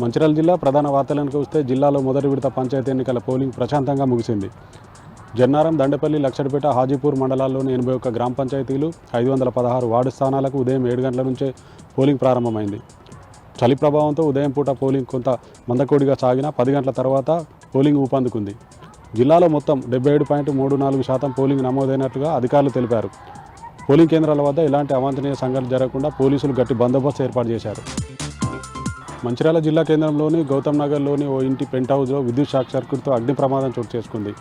మంచిర్యాల జిల్లా ప్రధాన వార్తలకు వస్తే జిల్లాలో మొదటి విడత పంచాయతీ ఎన్నికల పోలింగ్ ప్రశాంతంగా ముగిసింది. జన్నారం, దండపల్లి, లక్షడిపేట, హాజీపూర్ మండలాల్లోని 81 గ్రామ పంచాయతీలు, 516 వార్డు స్థానాలకు ఉదయం 7 గంటల నుంచే పోలింగ్ ప్రారంభమైంది. చలి ప్రభావంతో ఉదయం పూట పోలింగ్ కొంత మందకొడిగా సాగినా 10 గంటల తర్వాత పోలింగ్ ఊపందుకుంది. జిల్లాలో మొత్తం 77.34% పోలింగ్ నమోదైనట్లుగా అధికారులు తెలిపారు. పోలింగ్ కేంద్రాల వద్ద ఎలాంటి అవాంఛనీయ సంఘటనలు జరగకుండా పోలీసులు గట్టి బందోబస్తు ఏర్పాటు చేశారు. మంచిర్యాల జిల్లా కేంద్రంలోని గౌతమ్ నగర్లోని ఓ ఇంటి పెంట్ హౌస్లో విద్యుత్ షార్ట్ సర్క్యూట్తో అగ్ని ప్రమాదం చోటు చేసుకుంది.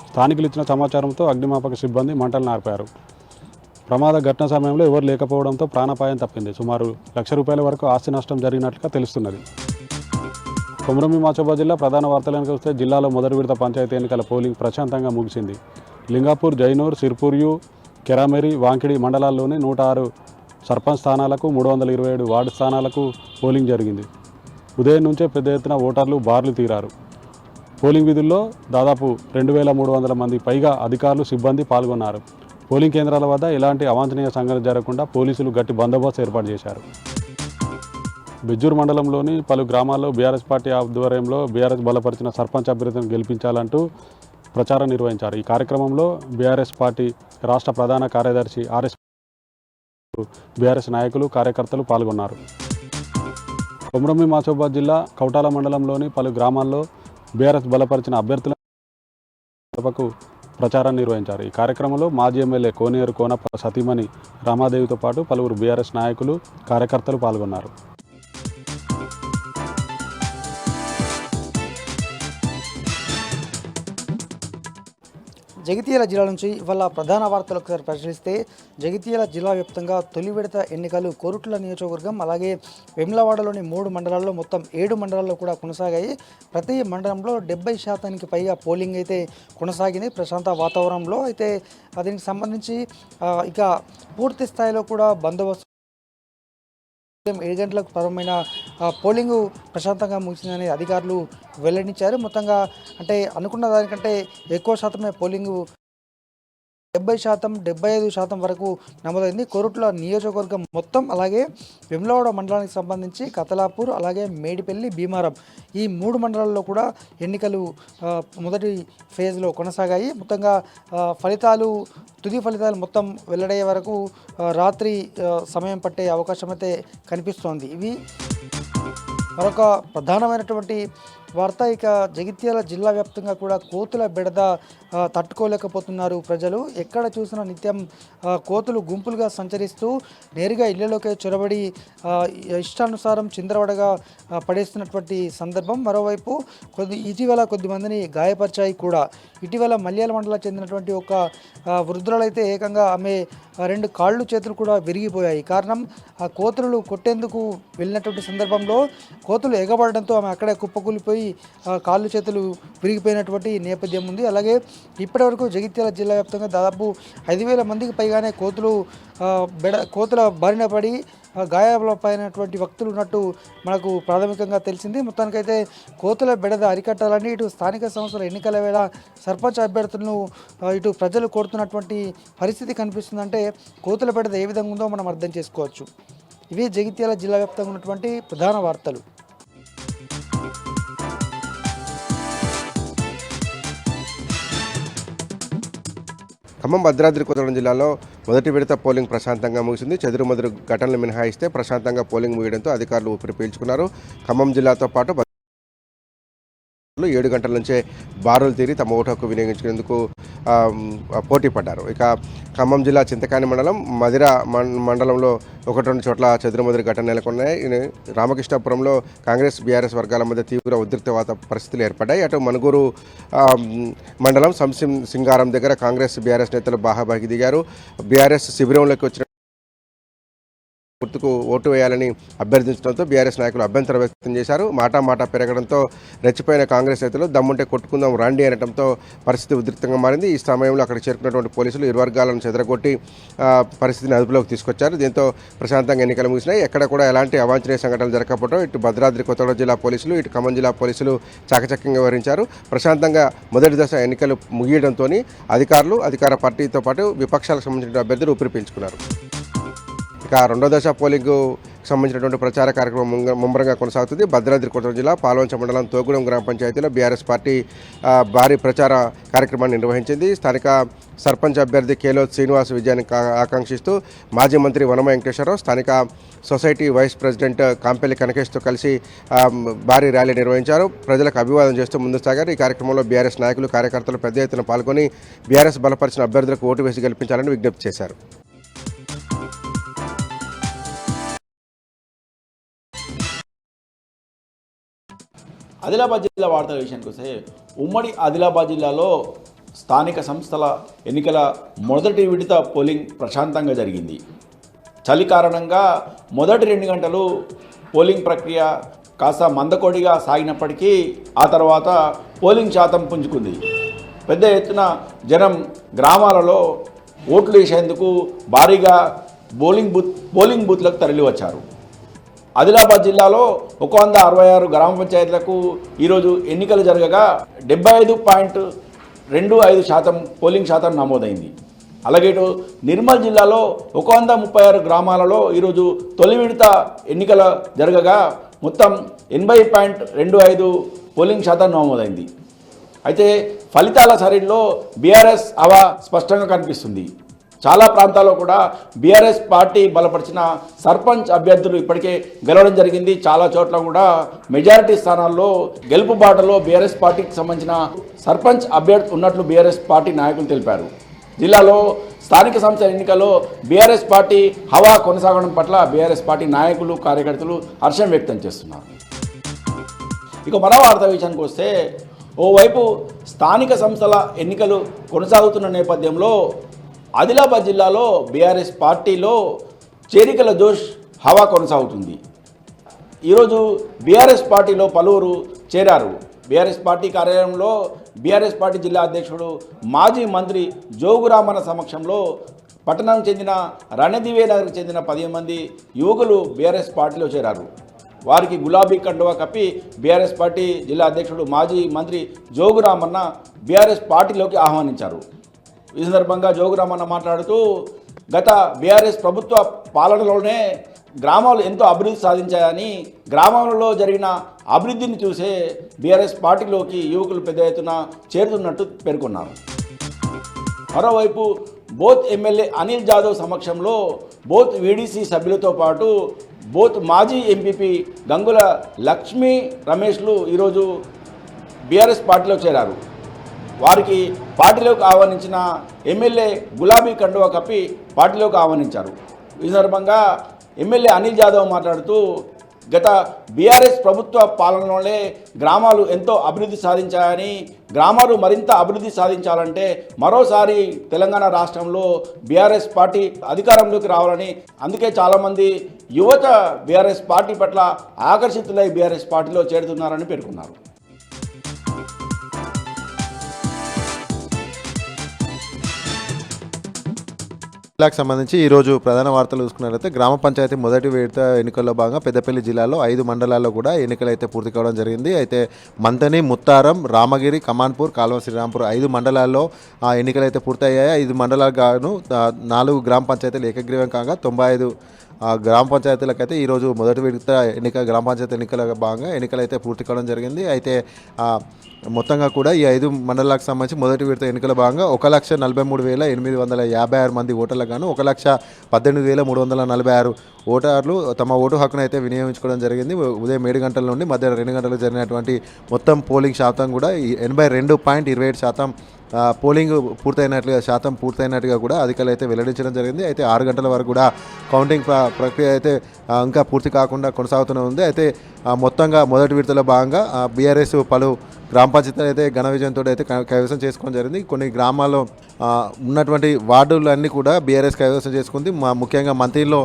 స్థానికులు ఇచ్చిన సమాచారంతో అగ్నిమాపక సిబ్బంది మంటలు నార్పారు. ప్రమాద ఘటన సమయంలో ఎవరు లేకపోవడంతో ప్రాణాపాయం తప్పింది. సుమారు ₹1,00,000 వరకు ఆస్తి నష్టం జరిగినట్లుగా తెలుస్తున్నది. కొమరంభీం ఆసిఫాబాద్ జిల్లా ప్రధాన వార్తలకు వస్తే జిల్లాలో మొదటి విడత పంచాయతీ ఎన్నికల పోలింగ్ ప్రశాంతంగా ముగిసింది. లింగాపూర్, జైనూర్, సిర్పూర్యు, కెరామెరి, వాంకిడి మండలాల్లోని 106 సర్పంచ్ స్థానాలకు, 327 వార్డు స్థానాలకు పోలింగ్ జరిగింది. ఉదయం నుంచే పెద్ద ఎత్తున ఓటర్లు బార్లు తీరారు. పోలింగ్ విధుల్లో దాదాపు 2,300 మంది పైగా అధికారులు, సిబ్బంది పాల్గొన్నారు. పోలింగ్ కేంద్రాల వద్ద ఎలాంటి అవాంఛనీయ సంఘటనలు జరగకుండా పోలీసులు గట్టి బందోబస్తు ఏర్పాటు చేశారు. బెజ్జూర్ మండలంలోని పలు గ్రామాల్లో బీఆర్ఎస్ పార్టీ ఆధ్వర్యంలో బీఆర్ఎస్ బలపరిచిన సర్పంచ్ అభ్యర్థిని గెలిపించాలంటూ ప్రచారం నిర్వహించారు. ఈ కార్యక్రమంలో బీఆర్ఎస్ పార్టీ రాష్ట్ర ప్రధాన కార్యదర్శి ఆర్ఎస్, బీఆర్ఎస్ నాయకులు, కార్యకర్తలు పాల్గొన్నారు. కొమరంభీం ఆసిఫాబాద్ జిల్లా కౌటాల మండలంలోని పలు గ్రామాల్లో బీఆర్ఎస్ బలపరిచిన అభ్యర్థులకు ప్రచారం నిర్వహించారు. ఈ కార్యక్రమంలో మాజీ ఎమ్మెల్యే కోనేరు కోనప్ప సతీమణి రామాదేవితో పాటు పలువురు బీఆర్ఎస్ నాయకులు, కార్యకర్తలు పాల్గొన్నారు. జగిత్యాల జిల్లా నుంచి ఇవాళ ప్రధాన వార్తలు ఒకసారి పరిశీలిస్తే, జగిత్యాల జిల్లా వ్యాప్తంగా తొలి విడత ఎన్నికలు కోరుట్ల నియోజకవర్గం, అలాగే వేములవాడలోని 3 మండలాల్లో మొత్తం 7 మండలాల్లో కూడా కొనసాగాయి. ప్రతి మండలంలో 70% పైగా పోలింగ్ అయితే కొనసాగింది ప్రశాంత వాతావరణంలో. అయితే దీనికి సంబంధించి ఇక పూర్తి స్థాయిలో కూడా బందోబస్తు 7 గంటలకు ప్రారంభమైన పోలింగు ప్రశాంతంగా ముగిసిందని అధికారులు వెల్లడించారు. మొత్తంగా అంటే అనుకున్న దానికంటే ఎక్కువ శాతమే పోలింగు 70%, 75% వరకు నమోదైంది. కోరుట్ల నియోజకవర్గం మొత్తం, అలాగే వేములవాడ మండలానికి సంబంధించి కతలాపూర్, అలాగే మేడిపల్లి, భీమారం ఈ 3 మండలాల్లో కూడా ఎన్నికలు మొదటి ఫేజ్లో కొనసాగాయి. మొత్తంగా తుది ఫలితాలు మొత్తం వెల్లడయ్యే వరకు రాత్రి సమయం పట్టే అవకాశం అయితే కనిపిస్తోంది. ఇవి మరొక ప్రధానమైనటువంటి వార్త. ఇక జగిత్యాల జిల్లా వ్యాప్తంగా కూడా కోతుల బెడద తట్టుకోలేకపోతున్నారు ప్రజలు. ఎక్కడ చూసినా నిత్యం కోతులు గుంపులుగా సంచరిస్తూ నేరుగా ఇళ్లలోకి చొరబడి ఇష్టానుసారం చిందరవడగా పడేస్తున్నటువంటి సందర్భం. మరోవైపు ఇటీవల కొద్దిమందిని గాయపరిచాయి కూడా. ఇటీవల మల్యాల మండలానికి చెందినటువంటి ఒక వృద్ధులైతే ఏకంగా ఆమె 2 కాళ్ళు చేతులు కూడా విరిగిపోయాయి. కారణం ఆ కోతులు కొట్టేందుకు వెళ్ళినటువంటి సందర్భంలో కోతులు ఎగబడడంతో ఆమె అక్కడే కుప్పకూలిపోయి కాళ్ళు చేతులు విరిగిపోయినటువంటి నేపథ్యం ఉంది. అలాగే ఇప్పటివరకు జగిత్యాల జిల్లా వ్యాప్తంగా దాదాపు 5,000 మందికి పైగానే కోతుల బారిన పడి గాయాలపైనటువంటి వ్యక్తులు ఉన్నట్టు మనకు ప్రాథమికంగా తెలిసింది. మొత్తానికైతే కోతుల బెడద అరికట్టాలని ఇటు స్థానిక సంస్థల ఎన్నికల వేళ సర్పంచ్ అభ్యర్థులను ఇటు ప్రజలు కోరుతున్నటువంటి పరిస్థితి కనిపిస్తుందంటే కోతుల బెడద ఏ విధంగా ఉందో మనం అర్థం చేసుకోవచ్చు. ఇవి జగిత్యాల జిల్లా వ్యాప్తంగా ఉన్నటువంటి ప్రధాన వార్తలు. ఖమ్మం, భద్రాద్రి కొత్తగూడెం జిల్లాలో మొదటి విడత పోలింగ్ ప్రశాంతంగా ముగిసింది. చెదురుమదురు ఘటనలు మినహాయిస్తే ప్రశాంతంగా పోలింగ్ ముగియడంతో అధికారులు ఊపిరి పీల్చుకున్నారు. ఖమ్మం జిల్లాతో పాటు 7 గంటల నుంచే బారులు తీరి తమ ఓటు హక్కు వినియోగించుకునేందుకు పోటీ పడ్డారు. ఇక ఖమ్మం జిల్లా చింతకాని మండలం, మదిర మండలంలో 1-2 చోట్ల చెదురుమదురు ఘటన నెలకొన్నాయి. రామకృష్ణాపురంలో కాంగ్రెస్, బీఆర్ఎస్ వర్గాల మధ్య తీవ్ర ఉద్రిక్త పరిస్థితులు ఏర్పడ్డాయి. అటు మనుగూరు మండలం సింగారం దగ్గర కాంగ్రెస్, బీఆర్ఎస్ నేతలు బాహాబాగి దిగారు. బీఆర్ఎస్ శిబిరంలోకి వచ్చిన గుర్తుకు ఓటు వేయాలని అభ్యర్థించడంతో బీఆర్ఎస్ నాయకులు అభ్యంతరం వ్యక్తం చేశారు. మాటా పెరగడంతో రెచ్చిపోయిన కాంగ్రెస్ నేతలు దమ్ముంటే కొట్టుకుందాం రండి అనడంతో పరిస్థితి ఉద్రిక్తంగా మారింది. ఈ సమయంలో అక్కడ చేరుకున్నటువంటి పోలీసులు ఇరు వర్గాలను చెదరగొట్టి పరిస్థితిని అదుపులోకి తీసుకొచ్చారు. దీంతో ప్రశాంతంగా ఎన్నికలు ముగిసినాయి. ఎక్కడ కూడా ఎలాంటి అవాంఛనీయ సంఘటనలు జరగకపోవడం ఇటు భద్రాద్రి కొత్తగూడెం జిల్లా పోలీసులు, ఇటు ఖమ్మం జిల్లా పోలీసులు చాకచక్యంగా వ్యవహరించారు. ప్రశాంతంగా మొదటి దశ ఎన్నికలు ముగియడంతో అధికారులు, అధికార పార్టీతో పాటు విపక్షాలకు సంబంధించిన అభ్యర్థులు ఊపిరి పీల్చుకున్నారు. ఇక రెండో దశ పోలింగ్ సంబంధించినటువంటి ప్రచార కార్యక్రమం ముమ్మరంగా కొనసాగుతుంది. భద్రాద్రి కొత్తగూడెం జిల్లా పాల్వంచ మండలం తోగూడెం గ్రామ పంచాయతీలో బీఆర్ఎస్ పార్టీ భారీ ప్రచార కార్యక్రమాన్ని నిర్వహించింది. స్థానిక సర్పంచ్ అభ్యర్థి కేలోత్ శ్రీనివాస్ విజయాన్ని ఆకాంక్షిస్తూ మాజీ మంత్రి వనమ వెంకటేశ్వరరావు స్థానిక సొసైటీ వైస్ ప్రెసిడెంట్ కాంపెల్లి కనకేష్తో కలిసి భారీ ర్యాలీ నిర్వహించారు. ప్రజలకు అభివాదం చేస్తూ ముందుకు సాగారు. ఈ కార్యక్రమంలో బీఆర్ఎస్ నాయకులు కార్యకర్తలు పెద్ద ఎత్తున పాల్గొని బీఆర్ఎస్ బలపరిచిన అభ్యర్థులకు ఓటు వేసి గెలిపించాలని విజ్ఞప్తి చేశారు. ఆదిలాబాద్ జిల్లా వార్తల విషయానికి వస్తే ఉమ్మడి ఆదిలాబాద్ జిల్లాలో స్థానిక సంస్థల ఎన్నికల మొదటి విడత పోలింగ్ ప్రశాంతంగా జరిగింది. చలి కారణంగా మొదటి 2 గంటలు పోలింగ్ ప్రక్రియ కాస్త మందకొడిగా సాగినప్పటికీ ఆ తర్వాత పోలింగ్ శాతం పుంజుకుంది. పెద్ద ఎత్తున జనం గ్రామాలలో ఓట్లు వేసేందుకు భారీగా పోలింగ్ బూత్లకు తరలివచ్చారు. ఆదిలాబాద్ జిల్లాలో 166 గ్రామ పంచాయతీలకు ఈరోజు ఎన్నికలు జరగగా 75.25% పోలింగ్ శాతం నమోదైంది. అలాగే ఇటు నిర్మల్ జిల్లాలో 136 గ్రామాలలో ఈరోజు తొలి విడత ఎన్నికల జరగగా మొత్తం 80.25 పోలింగ్ శాతం నమోదైంది. అయితే ఫలితాల సరళిలో బీఆర్ఎస్ హవా స్పష్టంగా కనిపిస్తుంది. చాలా ప్రాంతాల్లో కూడా బీఆర్ఎస్ పార్టీ బలపరిచిన సర్పంచ్ అభ్యర్థులు ఇప్పటికే గెలవడం జరిగింది. చాలా చోట్ల కూడా మెజారిటీ స్థానాల్లో గెలుపు బాటలో బీఆర్ఎస్ పార్టీకి సంబంధించిన సర్పంచ్ అభ్యర్థి ఉన్నట్లు బీఆర్ఎస్ పార్టీ నాయకులు తెలిపారు. జిల్లాలో స్థానిక సంస్థల ఎన్నికల్లో బీఆర్ఎస్ పార్టీ హవా కొనసాగడం పట్ల బీఆర్ఎస్ పార్టీ నాయకులు కార్యకర్తలు హర్షం వ్యక్తం చేస్తున్నారు. ఇక మరో వార్తా విషయానికి వస్తే ఓవైపు స్థానిక సంస్థల ఎన్నికలు కొనసాగుతున్న నేపథ్యంలో ఆదిలాబాద్ జిల్లాలో బీఆర్ఎస్ పార్టీలో చేరికల జోష్ హవా కొనసాగుతుంది. ఈరోజు బీఆర్ఎస్ పార్టీలో పలువురు చేరారు. బీఆర్ఎస్ పార్టీ కార్యాలయంలో బీఆర్ఎస్ పార్టీ జిల్లా అధ్యక్షుడు మాజీ మంత్రి జోగురామన్న సమక్షంలో పట్టణంకు చెందిన రణదివేనగర్కు చెందిన 10 మంది యువకులు బీఆర్ఎస్ పార్టీలో చేరారు. వారికి గులాబీ కండువా కప్పి బీఆర్ఎస్ పార్టీ జిల్లా అధ్యక్షుడు మాజీ మంత్రి జోగురామన్న బీఆర్ఎస్ పార్టీలోకి ఆహ్వానించారు. ఈ సందర్భంగా జోగురామన్న మాట్లాడుతూ గత బీఆర్ఎస్ ప్రభుత్వ పాలనలోనే గ్రామాలు ఎంతో అభివృద్ధి సాధించాయని, గ్రామాలలో జరిగిన అభివృద్ధిని చూసే బీఆర్ఎస్ పార్టీలోకి యువకులు పెద్ద ఎత్తున చేరుతున్నట్టు పేర్కొన్నారు. మరోవైపు బోత్ ఎమ్మెల్యే అనిల్ జాదవ్ సమక్షంలో బోత్ వీడీసీ సభ్యులతో పాటు బోత్ మాజీ ఎంపీపీ గంగుల లక్ష్మీ రమేష్లు ఈరోజు బీఆర్ఎస్ పార్టీలో చేరారు. వారికి పార్టీలోకి ఆహ్వానించిన ఎమ్మెల్యే గులాబీ కండువా కప్పి పార్టీలోకి ఆహ్వానించారు. ఈ సందర్భంగా ఎమ్మెల్యే అనిల్ జాదవ్ మాట్లాడుతూ గత బీఆర్ఎస్ ప్రభుత్వ పాలనలోనే గ్రామాలు ఎంతో అభివృద్ధి సాధించాయని, గ్రామాలు మరింత అభివృద్ధి సాధించాలంటే మరోసారి తెలంగాణ రాష్ట్రంలో బీఆర్ఎస్ పార్టీ అధికారంలోకి రావాలని, అందుకే చాలామంది యువత బీఆర్ఎస్ పార్టీ పట్ల ఆకర్షితులై బీఆర్ఎస్ పార్టీలో చేరుతున్నారని పేర్కొన్నారు. జిల్లాకు సంబంధించి ఈరోజు ప్రధాన వార్తలు చూసుకున్నట్లయితే గ్రామ పంచాయతీ మొదటి విడత ఎన్నికల్లో భాగంగా పెద్దపల్లి జిల్లాలో 5 మండలాల్లో కూడా ఎన్నికలు అయితే పూర్తి కావడం జరిగింది. అయితే మంతని, ముత్తారం, రామగిరి, కమాన్పూర్, కాల్వ శ్రీరాంపూర్ 5 మండలాల్లో ఎన్నికలు అయితే పూర్తయ్యాయి. 5 మండలాలకు గాను 4 గ్రామ పంచాయతీలు ఏకగ్రీవం కాగా 95 గ్రామ పంచాయతీలకైతే ఈరోజు మొదటి విడత గ్రామ పంచాయతీ ఎన్నికల భాగంగా ఎన్నికలు అయితే పూర్తి కావడం జరిగింది. అయితే మొత్తంగా కూడా ఈ 5 మండలాలకు సంబంధించి మొదటి విడత ఎన్నికల భాగంగా 1,43,856 మంది ఓటర్లకు గాను 1,18,346 ఓటర్లు తమ ఓటు హక్కును అయితే వినియోగించుకోవడం జరిగింది. ఉదయం 7 గంటల నుండి మధ్యాహ్నం 2 గంటలకు జరిగినటువంటి మొత్తం పోలింగ్ శాతం కూడా 82.27% పోలింగ్ పూర్తయినట్టుగా కూడా అధికారులు అయితే వెల్లడించడం జరిగింది. అయితే 6 గంటల వరకు కూడా కౌంటింగ్ ప్రక్రియ అయితే ఇంకా పూర్తి కాకుండా కొనసాగుతూనే ఉంది. అయితే మొత్తంగా మొదటి విడతలో భాగంగా బీఆర్ఎస్ పలు గ్రామ పంచాయతీలు అయితే ఘన విజయంతో అయితే కైవసం చేసుకోవడం జరిగింది. కొన్ని గ్రామాల్లో ఉన్నటువంటి వార్డులన్నీ కూడా బీఆర్ఎస్ కైవసం చేసుకుంది. ముఖ్యంగా మంత్రిలో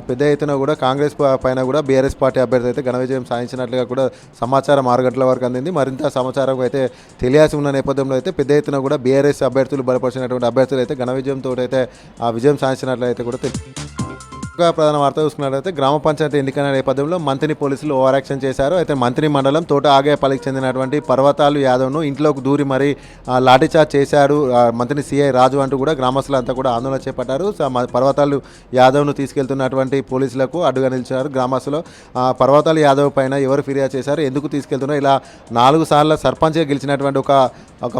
పెద్ద ఎత్తున కూడా కాంగ్రెస్ పైన కూడా బీఆర్ఎస్ పార్టీ అభ్యర్థి అయితే ఘన విజయం సాధించినట్లుగా కూడా సమాచారం 6 గంటల వరకు అందింది. మరింత సమాచారం అయితే తెలియాల్సి ఉన్న నేపథ్యంలో అయితే పెద్ద ఎత్తున కూడా బీఆర్ఎస్ అభ్యర్థులు బలపరిచినటువంటి అభ్యర్థులు అయితే ఘన విజయంతో అయితే విజయం సాధించినట్లయితే కూడా ప్రధాన వార్త చూసుకున్నట్లయితే గ్రామ పంచాయతీ ఎన్నికల నేపథ్యంలో మంత్రి పోలీసులు ఓవర్ యాక్షన్ చేశారు. అయితే మంత్రి మండలం తోట ఆగేపల్లికి చెందినటువంటి పర్వతాలు యాదవ్ను ఇంట్లోకి దూరి మరి లాఠీచార్జ్ చేశారు మంత్రి సిఐ రాజు అంటూ కూడా గ్రామస్తులంతా కూడా ఆందోళన చేపట్టారు. పర్వతాలు యాదవ్ను తీసుకెళ్తున్నటువంటి పోలీసులకు అడ్డుగా నిలిచారు గ్రామస్తులు. పర్వతాలు యాదవ్ పైన ఎవరు ఫిర్యాదు చేశారు, ఎందుకు తీసుకెళ్తున్నారు, ఇలా 4 సార్లు సర్పంచ్గా గెలిచినటువంటి ఒక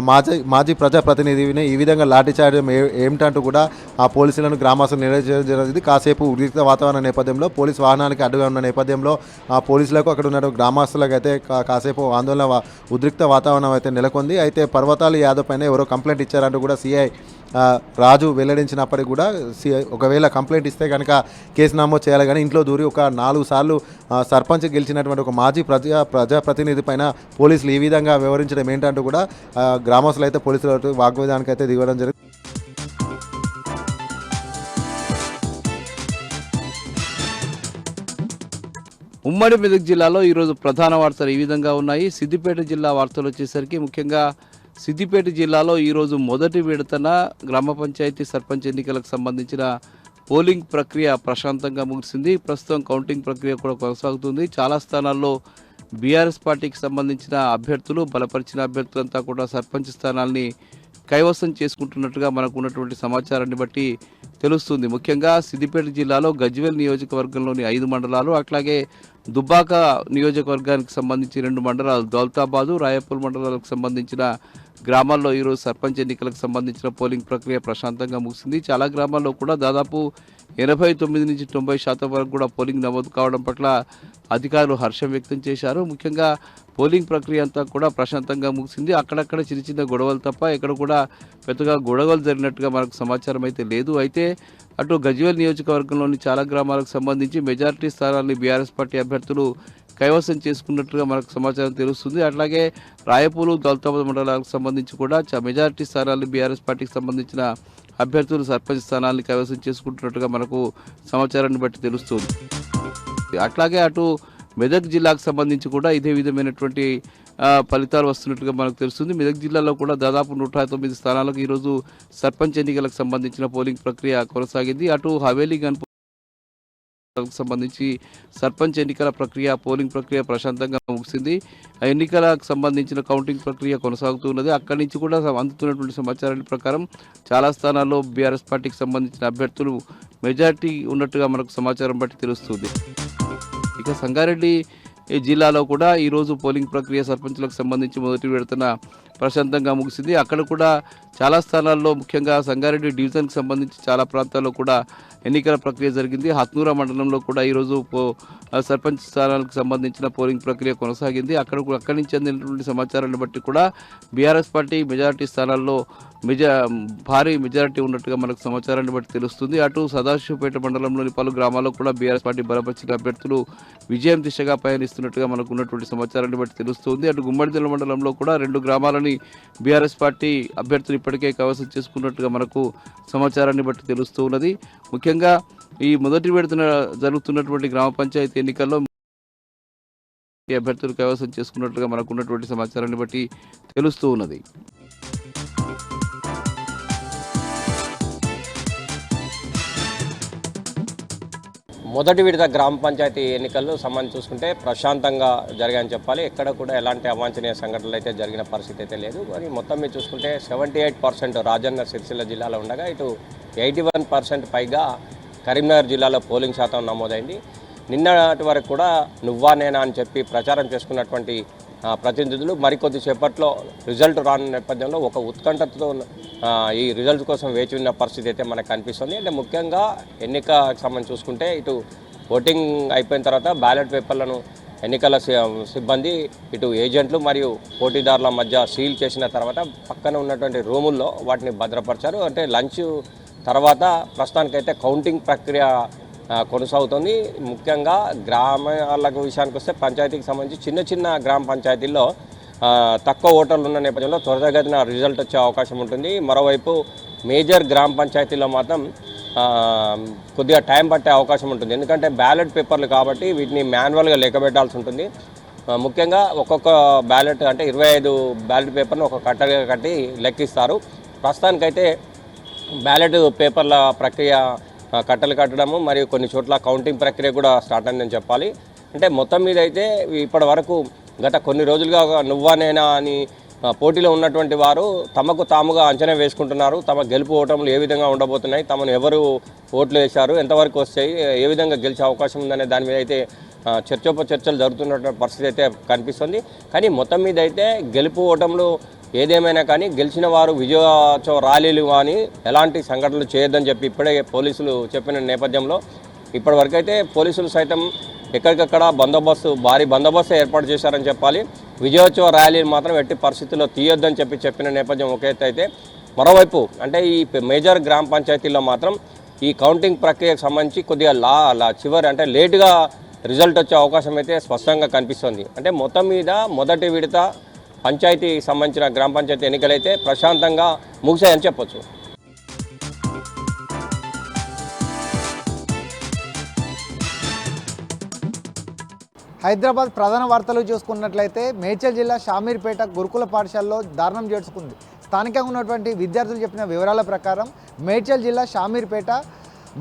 మాజీ ప్రజాప్రతినిధిని ఈ విధంగా లాఠీచార్జ్ ఏమిటంటూ కూడా ఆ పోలీసులను గ్రామస్తులు నిర్ణయించడం జరిగింది. కాసేపు ఉద్రిక్త వాతావరణ నేపథ్యంలో పోలీసు వాహనానికి అడ్డుగా ఉన్న నేపథ్యంలో ఆ పోలీసులకు అక్కడ ఉన్న గ్రామస్తులకు అయితే కాసేపు ఆందోళన ఉద్రిక్త వాతావరణం అయితే నెలకొంది. అయితే పర్వతాలు యాదవ్ పైన ఎవరో కంప్లైంట్ ఇచ్చారంటూ కూడా సిఐ రాజు వెల్లడించినప్పటికీ కూడా ఒకవేళ కంప్లైంట్ ఇస్తే కనుక కేసు నమోదు చేయాలి. కానీ ఇంట్లో దూరి ఒక 4 సార్లు సర్పంచ్ గెలిచినటువంటి ఒక మాజీ ప్రజాప్రతినిధి పైన పోలీసులు ఈ విధంగా వివరించడం ఏంటంటూ కూడా గ్రామస్తులు అయితే పోలీసులు వాగ్వాదానికి అయితే దిగడం జరిగింది. ఉమ్మడి మెదక్ జిల్లాలో ఈరోజు ప్రధాన వార్తలు ఈ విధంగా ఉన్నాయి. సిద్దిపేట జిల్లా వార్తలు వచ్చేసరికి ముఖ్యంగా సిద్దిపేట జిల్లాలో ఈరోజు మొదటి విడతన గ్రామ పంచాయతీ సర్పంచ్ ఎన్నికలకు సంబంధించిన పోలింగ్ ప్రక్రియ ప్రశాంతంగా ముగిసింది. ప్రస్తుతం కౌంటింగ్ ప్రక్రియ కూడా కొనసాగుతుంది. చాలా స్థానాల్లో బీఆర్ఎస్ పార్టీకి సంబంధించిన అభ్యర్థులు, బలపరిచిన అభ్యర్థులంతా కూడా సర్పంచ్ స్థానాల్ని కైవసం చేసుకుంటున్నట్టుగా మనకు ఉన్నటువంటి సమాచారాన్ని బట్టి తెలుస్తుంది. ముఖ్యంగా సిద్దిపేట జిల్లాలో గజ్వేల్ నియోజకవర్గంలోని 5 మండలాలు, అట్లాగే దుబ్బాక నియోజకవర్గానికి సంబంధించి 2 మండలాలు, దౌలతాబాదు, రాయపూర్ మండలాలకు సంబంధించిన గ్రామాల్లో ఈరోజు సర్పంచ్ ఎన్నికలకు సంబంధించిన పోలింగ్ ప్రక్రియ ప్రశాంతంగా ముగిసింది. చాలా గ్రామాల్లో కూడా దాదాపు 89 నుంచి 90% వరకు కూడా పోలింగ్ నమోదు కావడం పట్ల అధికారులు హర్షం వ్యక్తం చేశారు. ముఖ్యంగా పోలింగ్ ప్రక్రియ అంతా కూడా ప్రశాంతంగా ముగిసింది. అక్కడక్కడ చిన్న చిన్న గొడవలు తప్ప ఎక్కడ కూడా పెద్దగా గొడవలు జరిగినట్టుగా మనకు సమాచారం అయితే లేదు. అయితే అటు గజ్వేల్ నియోజకవర్గంలోని చాలా గ్రామాలకు సంబంధించి మెజారిటీ స్థానాన్ని బీఆర్ఎస్ పార్టీ అభ్యర్థులు కైవసం చేసుకున్నట్టుగా మనకు సమాచారం తెలుస్తుంది. అట్లాగే రాయపూలు, దౌలతాబాద్ మండలాలకు సంబంధించి కూడా మెజారిటీ స్థానాన్ని బీఆర్ఎస్ పార్టీకి సంబంధించిన అభ్యర్థులు సర్పంచ్ స్థానాన్ని కైవసం చేసుకుంటున్నట్టుగా మనకు సమాచారాన్ని బట్టి తెలుస్తుంది. అట్లాగే అటు మెదక్ జిల్లాకు సంబంధించి కూడా ఇదే విధమైనటువంటి ఫలితాలు వస్తున్నట్టుగా మనకు తెలుస్తుంది. మెదక్ జిల్లాలో కూడా దాదాపు 109 స్థానాలకు ఈరోజు సర్పంచ్ ఎన్నికలకు సంబంధించిన పోలింగ్ ప్రక్రియ కొనసాగింది. అటు హవేలీ గన్పూర్ సంబంధించి సర్పంచ్ ఎన్నికల ప్రక్రియ, పోలింగ్ ప్రక్రియ ప్రశాంతంగా ముగిసింది. ఎన్నికలకు సంబంధించిన కౌంటింగ్ ప్రక్రియ కొనసాగుతున్నది. అక్కడి నుంచి కూడా అందుతున్నటువంటి సమాచారాల ప్రకారం చాలా స్థానాల్లో బీఆర్ఎస్ పార్టీకి సంబంధించిన అభ్యర్థులు మెజార్టీ ఉన్నట్టుగా మనకు సమాచారం బట్టి తెలుస్తుంది. ఇక సంగారెడ్డి జిల్లాలో కూడా ఈరోజు పోలింగ్ ప్రక్రియ సర్పంచులకు సంబంధించి మొదటి విడతన ప్రశాంతంగా ముగిసింది. అక్కడ కూడా చాలా స్థానాల్లో ముఖ్యంగా సంగారెడ్డి డివిజన్కి సంబంధించి చాలా ప్రాంతాల్లో కూడా ఎన్నికల ప్రక్రియ జరిగింది. హత్నూరా మండలంలో కూడా ఈరోజు సర్పంచ్ స్థానాలకు సంబంధించిన పోలింగ్ ప్రక్రియ కొనసాగింది. అక్కడి నుంచి అందినటువంటి సమాచారాన్ని బట్టి కూడా బీఆర్ఎస్ పార్టీ మెజారిటీ స్థానాల్లో భారీ మెజారిటీ ఉన్నట్టుగా మనకు సమాచారాన్ని బట్టి తెలుస్తుంది. అటు సదాశివపేట మండలంలోని పలు గ్రామాల్లో కూడా బీఆర్ఎస్ పార్టీ బలపరిచిన అభ్యర్థులు విజయం దిశగా పయనిస్తున్నట్టుగా మనకు ఉన్నటువంటి సమాచారాన్ని బట్టి తెలుస్తుంది. అటు గుమ్మడిదల మండలంలో కూడా 2 గ్రామాలని బీఆర్ఎస్ పార్టీ అభ్యర్థులు ఇప్పటికే కైవసం చేసుకున్నట్టుగా మనకు సమాచారాన్ని బట్టి తెలుస్తూ ఉన్నది. ముఖ్యంగా ఈ మొదటి విడతన జరుగుతున్నటువంటి గ్రామ పంచాయతీ ఎన్నికల్లో అభ్యర్థులు కైవసం చేసుకున్నట్టుగా మనకు ఉన్నటువంటి సమాచారాన్ని బట్టి తెలుస్తూ ఉన్నది. మొదటి విడత గ్రామ పంచాయతీ ఎన్నికల్లో సంబంధించి చూసుకుంటే ప్రశాంతంగా జరిగాయని చెప్పాలి. ఎక్కడ కూడా ఎలాంటి అవాంఛనీయ సంఘటనలు అయితే జరిగిన పరిస్థితి అయితే లేదు. మరి మొత్తం మీరు చూసుకుంటే 78% రాజన్న సిరిసిల్ల జిల్లాలో ఉండగా ఇటు 81% పైగా కరీంనగర్ జిల్లాలో పోలింగ్ శాతం నమోదైంది. నిన్నటి వరకు కూడా నువ్వా నేనా అని చెప్పి ప్రచారం చేసుకున్నటువంటి ప్రతినిధులు మరికొద్ది సేపట్లో రిజల్ట్ రాని నేపథ్యంలో ఒక ఉత్కంఠతో ఈ రిజల్ట్ కోసం వేచి ఉన్న పరిస్థితి అయితే మనకు కనిపిస్తుంది. అంటే ముఖ్యంగా ఎన్నికకు సంబంధించి చూసుకుంటే ఇటు ఓటింగ్ అయిపోయిన తర్వాత బ్యాలెట్ పేపర్లను ఎన్నికల సిబ్బంది ఇటు ఏజెంట్లు మరియు పోటీదారుల మధ్య సీల్ చేసిన తర్వాత పక్కన ఉన్నటువంటి రూముల్లో వాటిని భద్రపరిచారు. అంటే లంచ్ తర్వాత ప్రస్తుతానికైతే కౌంటింగ్ ప్రక్రియ కొనసాగుతుంది. ముఖ్యంగా గ్రామాల విషయానికి వస్తే పంచాయతీకి సంబంధించి చిన్న చిన్న గ్రామ పంచాయతీల్లో తక్కువ ఓటర్లు ఉన్న నేపథ్యంలో త్వరితగతిన రిజల్ట్ వచ్చే అవకాశం ఉంటుంది. మరోవైపు మేజర్ గ్రామ పంచాయతీలో మాత్రం కొద్దిగా టైం పట్టే అవకాశం ఉంటుంది. ఎందుకంటే బ్యాలెట్ పేపర్లు కాబట్టి వీటిని మాన్యువల్గా లెక్కబెట్టాల్సి ఉంటుంది. ముఖ్యంగా ఒక్కొక్క బ్యాలెట్ అంటే 25 బ్యాలెట్ పేపర్ను ఒక కట్టగా కట్టి లెక్కిస్తారు. ప్రస్తుతానికైతే బ్యాలెట్ పేపర్ల ప్రక్రియ కట్టలు కట్టడము మరియు కొన్ని చోట్ల కౌంటింగ్ ప్రక్రియ కూడా స్టార్ట్ అయిందని చెప్పాలి. అంటే మొత్తం మీద అయితే ఇప్పటి వరకు గత కొన్ని రోజులుగా నువ్వా నేనా అని పోటీలో ఉన్నటువంటి వారు తమకు తాముగా అంచనా వేసుకుంటున్నారు. తమ గెలుపు ఓటములు ఏ విధంగా ఉండబోతున్నాయి, తమను ఎవరు ఓట్లు వేశారు, ఎంతవరకు వస్తాయి, ఏ విధంగా గెలిచే అవకాశం ఉందనే దాని మీద అయితే చర్చలు జరుగుతున్నటువంటి పరిస్థితి అయితే కనిపిస్తుంది. కానీ మొత్తం మీద అయితే గెలుపు ఓటములు ఏదేమైనా కానీ గెలిచిన వారు విజయోత్సవ ర్యాలీలు కానీ ఎలాంటి సంఘటనలు చేయొద్దని చెప్పి ఇప్పుడే పోలీసులు చెప్పిన నేపథ్యంలో ఇప్పటివరకు అయితే పోలీసులు సైతం ఎక్కడికక్కడ భారీ బందోబస్తు ఏర్పాటు చేశారని చెప్పాలి. విజయోత్సవ ర్యాలీని మాత్రం ఎట్టి పరిస్థితుల్లో తీయొద్దని చెప్పిన నేపథ్యం ఒక ఎత్తు అయితే, మరోవైపు అంటే ఈ మేజర్ గ్రామ పంచాయతీల్లో మాత్రం ఈ కౌంటింగ్ ప్రక్రియకు సంబంధించి కొద్దిగా చివరి అంటే లేటుగా రిజల్ట్ వచ్చే అవకాశం అయితే స్పష్టంగా కనిపిస్తుంది. అంటే మొత్తం మీద మొదటి విడత పంచాయతీ సంబంధించిన గ్రామ పంచాయతీ ఎన్నికలైతే ప్రశాంతంగా ముగిశాయని చెప్పొచ్చు. హైదరాబాద్ ప్రధాన వార్తలు చూసుకున్నట్లయితే మేడ్చల్ జిల్లా షామీర్పేట గురుకుల పాఠశాలలో దారుణం చేసుకుంది. స్థానికంగా ఉన్నటువంటి విద్యార్థులు చెప్పిన వివరాల ప్రకారం మేడ్చల్ జిల్లా షామీర్పేట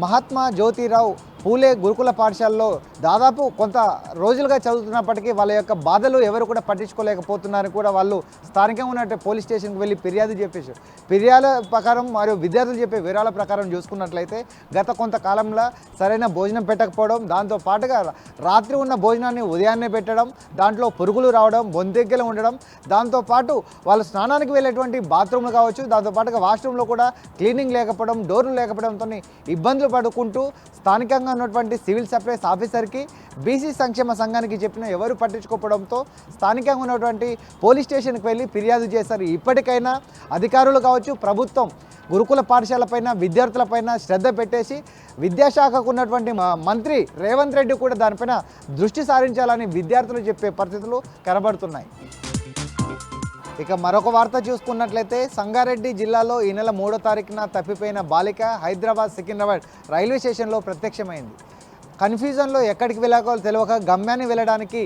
మహాత్మా జ్యోతిరావు పూలే గురుకుల పాఠశాలలో దాదాపు కొంత రోజులుగా చదువుతున్నప్పటికీ వాళ్ళ యొక్క బాధలు ఎవరు కూడా పట్టించుకోలేకపోతున్నారని కూడా వాళ్ళు స్థానికంగా ఉన్నట్టు పోలీస్ స్టేషన్కి వెళ్ళి ఫిర్యాదు చెప్పేశారు. ఫిర్యాదు ప్రకారం మరియు విద్యార్థులు చెప్పే వివరాల ప్రకారం చూసుకున్నట్లయితే గత కొంతకాలంలో సరైన భోజనం పెట్టకపోవడం, దాంతో పాటుగా రాత్రి ఉన్న భోజనాన్ని ఉదయాన్నే పెట్టడం, దాంట్లో పురుగులు రావడం, బొందెగ్గలు ఉండడం, దాంతోపాటు వాళ్ళు స్నానానికి వెళ్ళేటువంటి బాత్రూమ్లు కావచ్చు, దాంతోపాటుగా వాష్రూమ్లో కూడా క్లీనింగ్ లేకపోవడం, డోర్లు లేకపోవడంతో ఇబ్బందులు పడుకుంటూ స్థానికంగా ఉన్నటువంటి సివిల్ సప్లైస్ ఆఫీసర్కి, బీసీ సంక్షేమ సంఘానికి చెప్పిన ఎవరు పట్టించుకోవడంతో స్థానికంగా ఉన్నటువంటి పోలీస్ స్టేషన్కి వెళ్ళి ఫిర్యాదు చేశారు. ఇప్పటికైనా అధికారులు కావచ్చు, ప్రభుత్వం గురుకుల పాఠశాలపైన విద్యార్థులపైన శ్రద్ధ పెట్టేసి విద్యాశాఖకు ఉన్నటువంటి మంత్రి రేవంత్ రెడ్డి కూడా దానిపైన దృష్టి సారించాలని విద్యార్థులు చెప్పే పరిస్థితులు కనబడుతున్నాయి. ఇక మరొక వార్త చూసుకున్నట్లయితే సంగారెడ్డి జిల్లాలో ఈ నెల 3వ తారీఖున తప్పిపోయిన బాలిక హైదరాబాద్ సికింద్రాబాద్ రైల్వే స్టేషన్లో ప్రత్యక్షమైంది. కన్ఫ్యూజన్లో ఎక్కడికి వెళ్ళాలో తెలియక గమ్యాన్ని వెళ్ళడానికి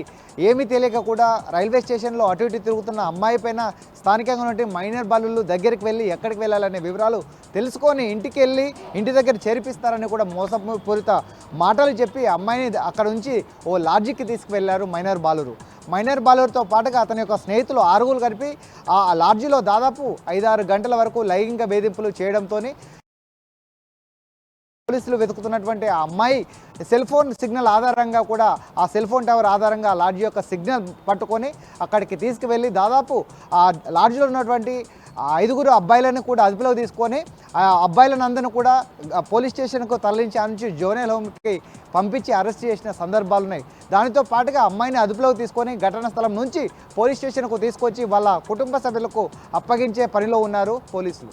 ఏమీ తెలియక కూడా రైల్వే స్టేషన్లో అటు ఇటు తిరుగుతున్న అమ్మాయి పైన స్థానికంగా ఉన్నటువంటి మైనర్ బాలులు దగ్గరికి వెళ్ళి ఎక్కడికి వెళ్ళాలనే వివరాలు తెలుసుకొని ఇంటికి వెళ్ళి ఇంటి దగ్గర చేర్పిస్తారని కూడా మోసపూరిత మాటలు చెప్పి అమ్మాయిని అక్కడ నుంచి ఓ లాడ్జికి తీసుకువెళ్లారు మైనర్ బాలులతో పాటుగా అతని యొక్క స్నేహితులు 6 కలిపి ఆ లాడ్జిలో దాదాపు 5-6 గంటల వరకు లైంగిక వేధింపులు చేయడంతో పోలీసులు వెతుకుతున్నటువంటి ఆ అమ్మాయి సెల్ ఫోన్ సిగ్నల్ ఆధారంగా కూడా ఆ సెల్ ఫోన్ టవర్ ఆధారంగా ఆ లాడ్జి యొక్క సిగ్నల్ పట్టుకొని అక్కడికి తీసుకువెళ్ళి దాదాపు ఆ లాడ్జిలో ఉన్నటువంటి 5 అబ్బాయిలను కూడా అదుపులోకి తీసుకొని ఆ అబ్బాయిలను అందరినీ కూడా పోలీస్ స్టేషన్కు తరలించి నుంచి జోనల్ హోమ్కి పంపించి అరెస్ట్ చేసిన సందర్భాలు ఉన్నాయి. దానితో పాటుగా అమ్మాయిని అదుపులోకి తీసుకొని ఘటనా స్థలం నుంచి పోలీస్ స్టేషన్కు తీసుకొచ్చి వాళ్ళ కుటుంబ సభ్యులకు అప్పగించే పనిలో ఉన్నారు పోలీసులు.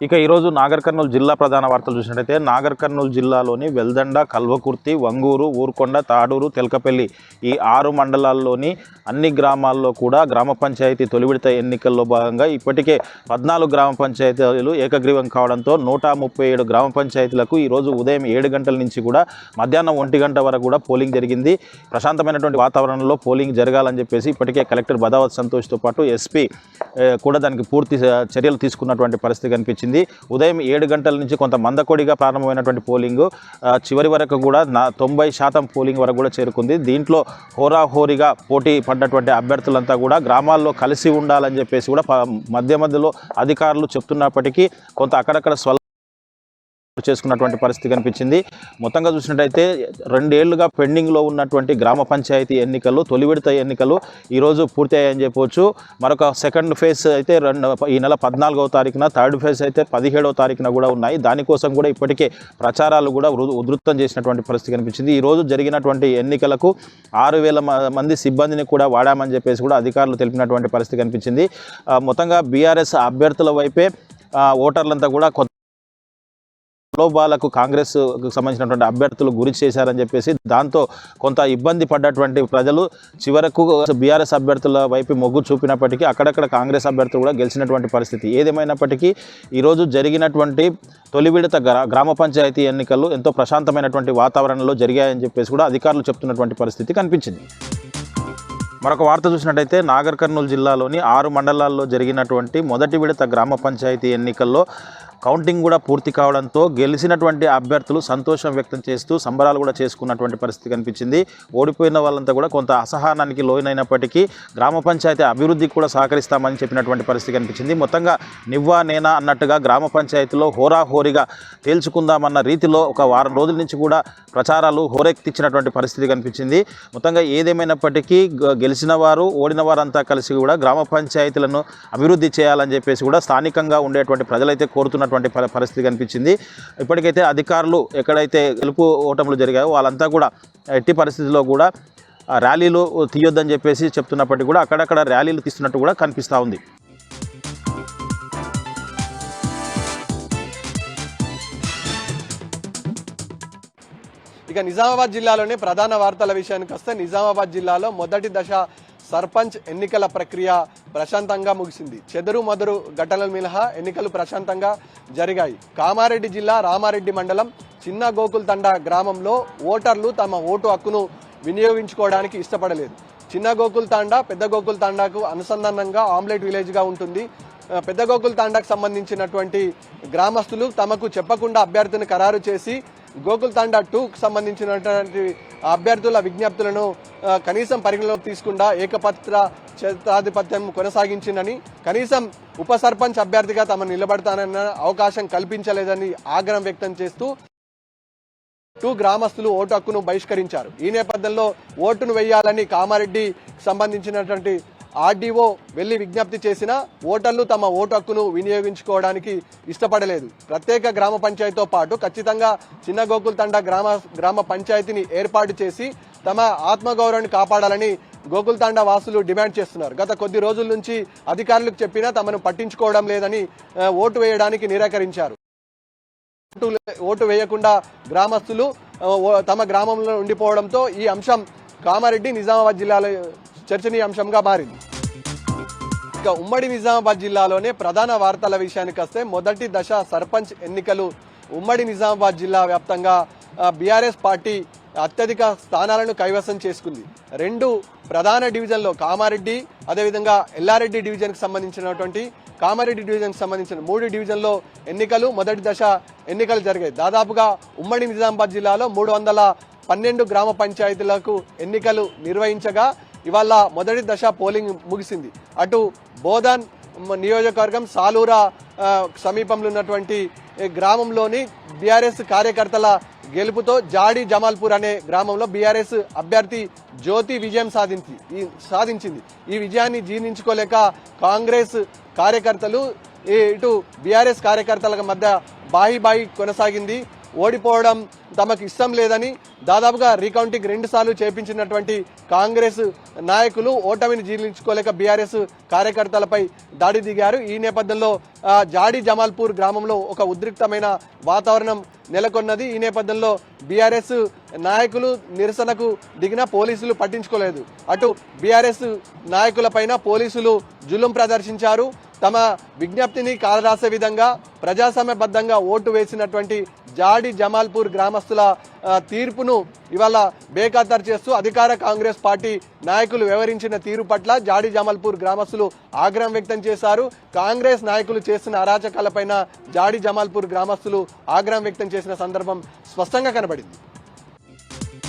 ఇక ఈరోజు నాగర్ కర్నూలు జిల్లా ప్రధాన వార్తలు చూసినట్టయితే నాగర్ కర్నూలు జిల్లాలోని వెల్దండ, కల్వకుర్తి, వంగూరు, ఊరుకొండ, తాడూరు, తెల్కపల్లి ఈ 6 మండలాల్లోని అన్ని గ్రామాల్లో కూడా గ్రామ పంచాయతీ తొలి విడత ఎన్నికల్లో భాగంగా ఇప్పటికే 14 గ్రామ పంచాయతీలు ఏకగ్రీవం కావడంతో 137 గ్రామ పంచాయతీలకు ఈరోజు ఉదయం 7 గంటల నుంచి కూడా మధ్యాహ్నం 1 గంట వరకు కూడా పోలింగ్ జరిగింది. ప్రశాంతమైనటువంటి వాతావరణంలో పోలింగ్ జరగాలని చెప్పేసి ఇప్పటికే కలెక్టర్ బదావత్ సంతోష్తో పాటు ఎస్పీ కూడా దానికి పూర్తి చర్యలు తీసుకున్నటువంటి పరిస్థితి కనిపించింది. ఉదయం 7 గంటల నుంచి కొంత మందకొడిగా ప్రారంభమైనటువంటి పోలింగ్ చివరి వరకు కూడా 90% పోలింగ్ వరకు కూడా చేరుకుంది. దీంట్లో హోరాహోరీగా పోటీ పడ్డటువంటి అభ్యర్థులంతా కూడా గ్రామాల్లో కలిసి ఉండాలని చెప్పేసి కూడా మధ్యలో అధికారులు చెప్తున్నప్పటికీ కొంత అక్కడక్కడ చేసుకున్నటువంటి పరిస్థితి కనిపించింది. మొత్తంగా చూసినట్టయితే 2 ఏళ్లుగా పెండింగ్లో ఉన్నటువంటి గ్రామ పంచాయతీ ఎన్నికలు తొలి విడత ఎన్నికలు ఈరోజు పూర్తి అయ్యాయని చెప్పవచ్చు. మరొక సెకండ్ ఫేజ్ అయితే ఈ నెల 14వ తారీఖున, థర్డ్ ఫేజ్ అయితే 17వ తారీఖున కూడా ఉన్నాయి. దానికోసం కూడా ఇప్పటికే ప్రచారాలు కూడా ఉధృతం చేసినటువంటి పరిస్థితి కనిపించింది. ఈరోజు జరిగినటువంటి ఎన్నికలకు 6,000 మంది సిబ్బందిని కూడా వాడామని చెప్పేసి కూడా అధికారులు తెలిపినటువంటి పరిస్థితి కనిపించింది. మొత్తంగా బీఆర్ఎస్ అభ్యర్థుల వైపే ఓటర్లంతా కూడా ప్రలోభాలకు కాంగ్రెస్ సంబంధించినటువంటి అభ్యర్థులు గురి చేశారని చెప్పేసి దాంతో కొంత ఇబ్బంది పడ్డటువంటి ప్రజలు చివరకు బీఆర్ఎస్ అభ్యర్థుల వైపు మొగ్గు చూపినప్పటికీ అక్కడక్కడ కాంగ్రెస్ అభ్యర్థులు కూడా గెలిచినటువంటి పరిస్థితి. ఏదేమైనప్పటికీ ఈరోజు జరిగినటువంటి తొలి విడత గ్రామ పంచాయతీ ఎన్నికలు ఎంతో ప్రశాంతమైనటువంటి వాతావరణంలో జరిగాయని చెప్పేసి కూడా అధికారులు చెప్తున్నటువంటి పరిస్థితి కనిపించింది. మరొక వార్త చూసినట్టయితే నాగర్ కర్నూలు జిల్లాలోని 6 మండలాల్లో జరిగినటువంటి మొదటి విడత గ్రామ పంచాయతీ ఎన్నికల్లో కౌంటింగ్ కూడా పూర్తి కావడంతో గెలిచినటువంటి అభ్యర్థులు సంతోషం వ్యక్తం చేస్తూ సంబరాలు కూడా చేసుకున్నటువంటి పరిస్థితి కనిపించింది. ఓడిపోయిన వాళ్ళంతా కూడా కొంత అసహనానికి లోనైనప్పటికీ గ్రామ పంచాయతీ అభివృద్ధికి కూడా సహకరిస్తామని చెప్పినటువంటి పరిస్థితి కనిపించింది. మొత్తంగా నివ్వా నేనా అన్నట్టుగా గ్రామ పంచాయతీలో హోరాహోరీగా తేల్చుకుందామన్న రీతిలో ఒక వారం రోజుల నుంచి కూడా ప్రచారాలు హోరెత్తించినటువంటి పరిస్థితి కనిపించింది. మొత్తంగా ఏదేమైనప్పటికీ గెలిచిన వారు ఓడిన వారంతా కలిసి కూడా గ్రామ పంచాయతీలను అభివృద్ధి చేయాలని చెప్పేసి కూడా స్థానికంగా ఉండేటువంటి ప్రజలైతే కోరుతున్నటువంటి పరిస్థితి కనిపించింది. ఇప్పటికైతే అధికారులు ఎక్కడైతే గెలుపు ఓటములు జరిగాయో వాళ్ళంతా కూడా ఎట్టి పరిస్థితుల్లో కూడా ర్యాలీలు తీయొద్దని చెప్పేసి చెప్తున్నప్పటికీ కూడా అక్కడక్కడ ర్యాలీలు తీస్తున్నట్టు కూడా కనిపిస్తూ ఉంది. ఇక నిజామాబాద్ జిల్లాలోనే ప్రధాన వార్తల విషయానికి వస్తే నిజామాబాద్ జిల్లాలో మొదటి దశ సర్పంచ్ ఎన్నికల ప్రక్రియ ప్రశాంతంగా ముగిసింది. చెదురు మదురు ఘటనల మినహా ఎన్నికలు ప్రశాంతంగా జరిగాయి. కామారెడ్డి జిల్లా రామారెడ్డి మండలం చిన్న గోకుల్తండా గ్రామంలో ఓటర్లు తమ ఓటు హక్కును వినియోగించుకోవడానికి ఇష్టపడలేదు. చిన్న గోకుల్తాండా పెద్ద గోకుల్తాండాకు అనుసంధానంగా ఆమ్లెట్ విలేజ్గా ఉంటుంది. పెద్ద గోకుల్తాండాకు సంబంధించినటువంటి గ్రామస్తులు తమకు చెప్పకుండా అభ్యర్థిని ఖరారు చేసి గోకుల్తాండా 2కు సంబంధించినటువంటి అభ్యర్థుల విజ్ఞప్తులను కనీసం పరిగణలోకి తీసుకుండా ఏకపత్ర క్షేత్రాధిపత్యం కొనసాగించిందని, కనీసం ఉప సర్పంచ్ అభ్యర్థిగా తమ నిలబడతానన్న అవకాశం కల్పించలేదని ఆగ్రహం వ్యక్తం చేస్తూ 2 గ్రామస్తులు ఓటు హక్కును బహిష్కరించారు. ఈ నేపథ్యంలో ఓటును వేయాలని కామారెడ్డి సంబంధించినటువంటి ఆర్డీఓ వెళ్లి విజ్ఞప్తి చేసినా ఓటర్లు తమ ఓటు హక్కును వినియోగించుకోవడానికి ఇష్టపడలేదు. ప్రత్యేక గ్రామ పంచాయతీతో పాటు ఖచ్చితంగా చిన్న గోకుల్తండా గ్రామ పంచాయతీని ఏర్పాటు చేసి తమ ఆత్మగౌరవాన్ని కాపాడాలని గోకుల్తాండా వాసులు డిమాండ్ చేస్తున్నారు. గత కొద్ది రోజుల నుంచి అధికారులకు చెప్పినా తమను పట్టించుకోవడం లేదని ఓటు వేయడానికి నిరాకరించారు. ఓటు వేయకుండా గ్రామస్తులు తమ గ్రామంలో ఉండిపోవడంతో ఈ అంశం కామారెడ్డి నిజామాబాద్ జిల్లాలో చర్చనీయాంశంగా మారింది. ఇక ఉమ్మడి నిజామాబాద్ జిల్లాలోనే ప్రధాన వార్తల విషయానికి వస్తే మొదటి దశ సర్పంచ్ ఎన్నికలు ఉమ్మడి నిజామాబాద్ జిల్లా వ్యాప్తంగా బీఆర్ఎస్ పార్టీ అత్యధిక స్థానాలను కైవసం చేసుకుంది. 2 ప్రధాన డివిజన్లో కామారెడ్డి అదేవిధంగా ఎల్లారెడ్డి డివిజన్కి సంబంధించినటువంటి కామారెడ్డి డివిజన్కి సంబంధించిన 3 డివిజన్లో ఎన్నికలు మొదటి దశ ఎన్నికలు జరిగాయి. దాదాపుగా ఉమ్మడి నిజామాబాద్ జిల్లాలో 312 గ్రామ పంచాయతీలకు ఎన్నికలు నిర్వహించగా ఇవాళ మొదటి దశ పోలింగ్ ముగిసింది. అటు బోధన్ నియోజకవర్గం సాలూరా సమీపంలో ఉన్నటువంటి గ్రామంలోని బీఆర్ఎస్ కార్యకర్తల గెలుపుతో జాడి జమాల్పూర్ అనే గ్రామంలో బీఆర్ఎస్ అభ్యర్థి జ్యోతి విజయం సాధించింది. ఈ విజయాన్ని జీర్ణించుకోలేక కాంగ్రెస్ కార్యకర్తలు ఇటు బీఆర్ఎస్ కార్యకర్తల మధ్య బాయి కొనసాగింది. ఓడిపోవడం తమకు ఇష్టం లేదని దాదాపుగా రీకౌంటింగ్ 2 సార్లు చేపించినటువంటి కాంగ్రెస్ నాయకులు ఓటమిని జీర్ణించుకోలేక బీఆర్ఎస్ కార్యకర్తలపై దాడి దిగారు. ఈ నేపథ్యంలో జాడి జమాల్పూర్ గ్రామంలో ఒక ఉద్రిక్తమైన వాతావరణం నెలకొన్నది. ఈ నేపథ్యంలో బీఆర్ఎస్ నాయకులు నిరసనకు దిగిన పోలీసులు పట్టించుకోలేదు. అటు బీఆర్ఎస్ నాయకులపైన పోలీసులు జులుం ప్రదర్శించారు. తమ విజ్ఞప్తిని కాలరాసే విధంగా ప్రజాస్వామ్యబద్ధంగా ఓటు వేసినటువంటి జాడి జమాల్పూర్ గ్రామస్తుల తీర్పును ఇవాళ బేఖాతరు చేస్తూ అధికార కాంగ్రెస్ పార్టీ నాయకులు వ్యవహరించిన తీరు పట్ల జాడి జమాల్పూర్ గ్రామస్తులు ఆగ్రహం వ్యక్తం చేశారు. కాంగ్రెస్ నాయకులు చేస్తున్న అరాచకాలపైన జాడి జమాల్పూర్ గ్రామస్తులు ఆగ్రహం వ్యక్తం చేసిన సందర్భం స్పష్టంగా కనబడింది.